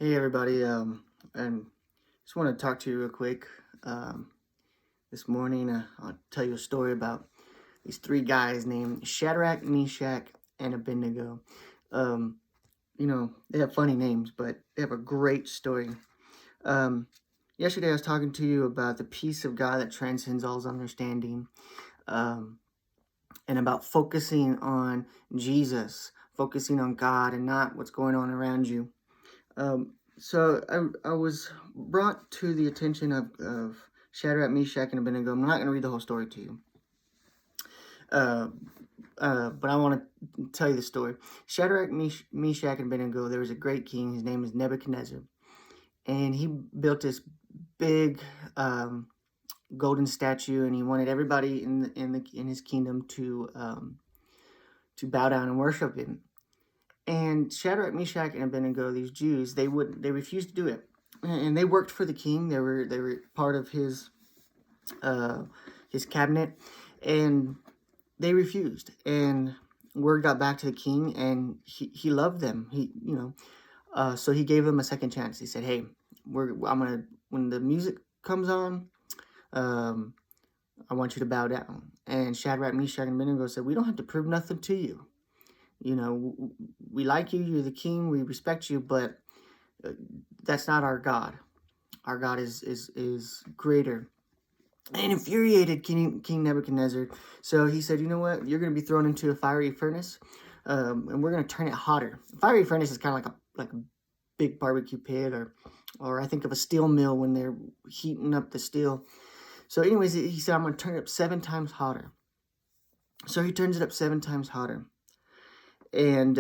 Hey everybody, and just want to talk to you real quick. This morning, I'll tell you a story about these three guys named Shadrach, Meshach, and Abednego. Um, they have funny names, but they have a great story. Um, Yesterday, I was talking to you about the peace of God that transcends all understanding, um, and about focusing on Jesus, focusing on God, and not what's going on around you. So I was brought to the attention of Shadrach, Meshach, and Abednego. I'm not going to read the whole story to you, uh, but I want to tell you the story. Shadrach, Meshach, and Abednego, there was a great king. His name is Nebuchadnezzar. And he built this big golden statue, and he wanted everybody in his kingdom to bow down and worship him. And Shadrach, Meshach, and Abednego, these Jews, they refused to do it, and they worked for the king. They were part of uh, his cabinet, and they refused. And word got back to the king, and he loved them. So he gave them a second chance. He said, "Hey, when the music comes on, um, I want you to bow down." And Shadrach, Meshach, and Abednego said, "We don't have to prove nothing to you. We like you, you're the king, we respect you, but that's not our God. Our God is greater." And infuriated King Nebuchadnezzar. So he said, "You know what? You're going to be thrown into a fiery furnace, and we're going to turn it hotter." A fiery furnace is kind of like a big barbecue pit, or I think of a steel mill when they're heating up the steel. So anyways, he said, "I'm going to turn it up 7 times hotter." So he turns it up 7 times hotter. And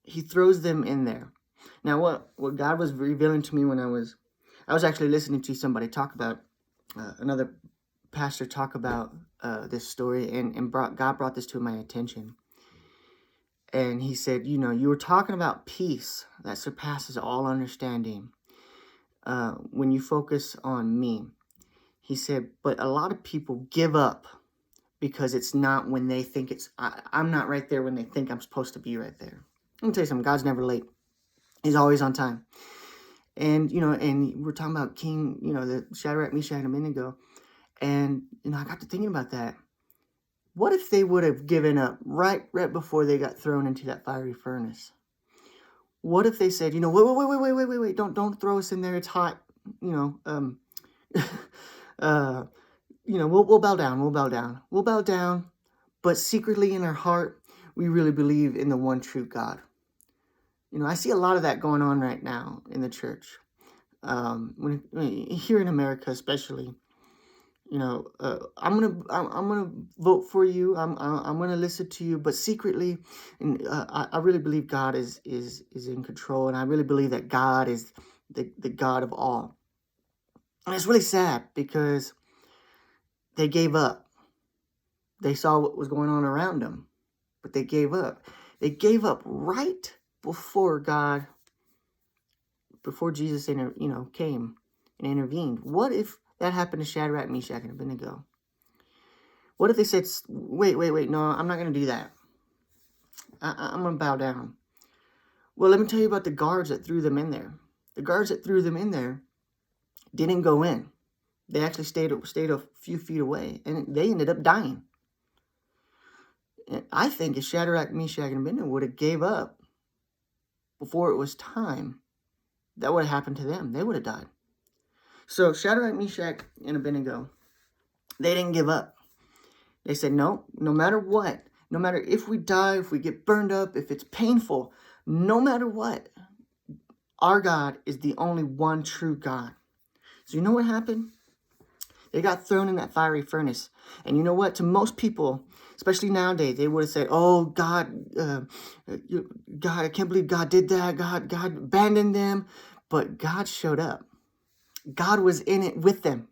he throws them in there. Now, what God was revealing to me when I was actually listening to somebody talk about another pastor talk about this story, and God brought this to my attention. And he said, you were talking about peace that surpasses all understanding when you focus on me. He said, but a lot of people give up because it's not when they think I'm not right there when they think I'm supposed to be right there. Let me tell you something. God's never late. He's always on time. And, and we're talking about King, the Shadrach, Meshach, and Abednego. And, I got to thinking about that. What if they would have given up right before they got thrown into that fiery furnace? What if they said, wait, don't throw us in there. It's hot. We'll bow down. We'll bow down. But secretly in our heart, we really believe in the one true God. I see a lot of that going on right now in the church. Here in America, especially, I'm gonna vote for you. I'm gonna listen to you, but secretly, and I really believe God is in control, and I really believe that God is the God of all. And it's really sad because they gave up. They saw what was going on around them, but they gave up. They gave up right before Jesus came and intervened. What if that happened to Shadrach, Meshach, and Abednego? What if they said, wait, no, I'm not going to do that. I'm going to bow down. Well, let me tell you about the guards that threw them in there. The guards that threw them in there didn't go in. They actually stayed a few feet away, and they ended up dying. And I think if Shadrach, Meshach, and Abednego would have gave up before it was time, that would have happened to them. They would have died. So Shadrach, Meshach, and Abednego, they didn't give up. They said, no matter what, no matter if we die, if we get burned up, if it's painful, no matter what, our God is the only one true God. So you know what happened? They got thrown in that fiery furnace. And you know what? To most people, especially nowadays, they would have said, oh, God, I can't believe God did that. God abandoned them. But God showed up. God was in it with them.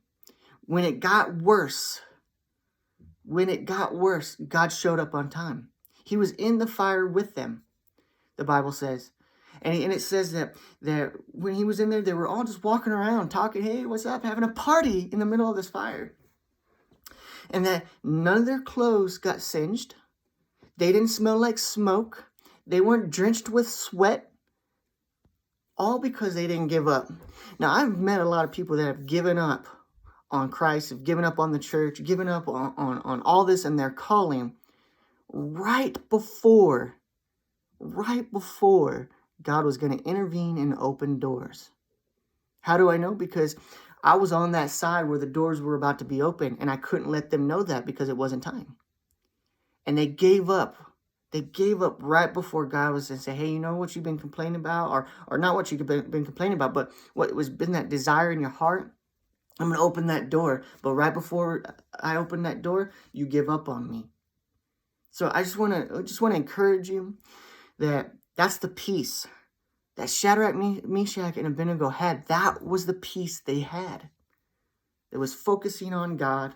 When it got worse, God showed up on time. He was in the fire with them, the Bible says. And it says that when he was in there, they were all just walking around talking, hey, what's up, having a party in the middle of this fire. And that none of their clothes got singed. They didn't smell like smoke. They weren't drenched with sweat. all because they didn't give up. Now, I've met a lot of people that have given up on Christ, have given up on the church, given up on all this and their calling right before God was going to intervene and open doors. How do I know? Because I was on that side where the doors were about to be open, and I couldn't let them know that because it wasn't time. And they gave up. They gave up right before God was to say, hey, you know what you've been complaining about? Or not what you've been complaining about, but what was been that desire in your heart? I'm going to open that door. But right before I open that door, you give up on me. So I just want to encourage you that that's the peace that Shadrach, Meshach, and Abednego had. That was the peace they had. It was focusing on God,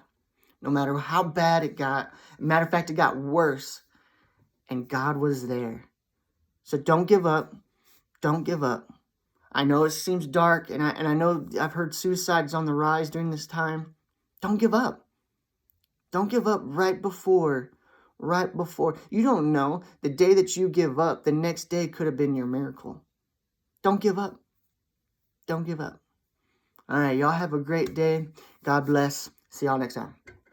no matter how bad it got. Matter of fact, it got worse, and God was there. So don't give up. Don't give up. I know it seems dark, and I know I've heard suicides on the rise during this time. Don't give up. Don't give up right before. You don't know. The day that you give up, the next day could have been your miracle. Don't give up. Don't give up. All right, y'all have a great day. God bless. See y'all next time.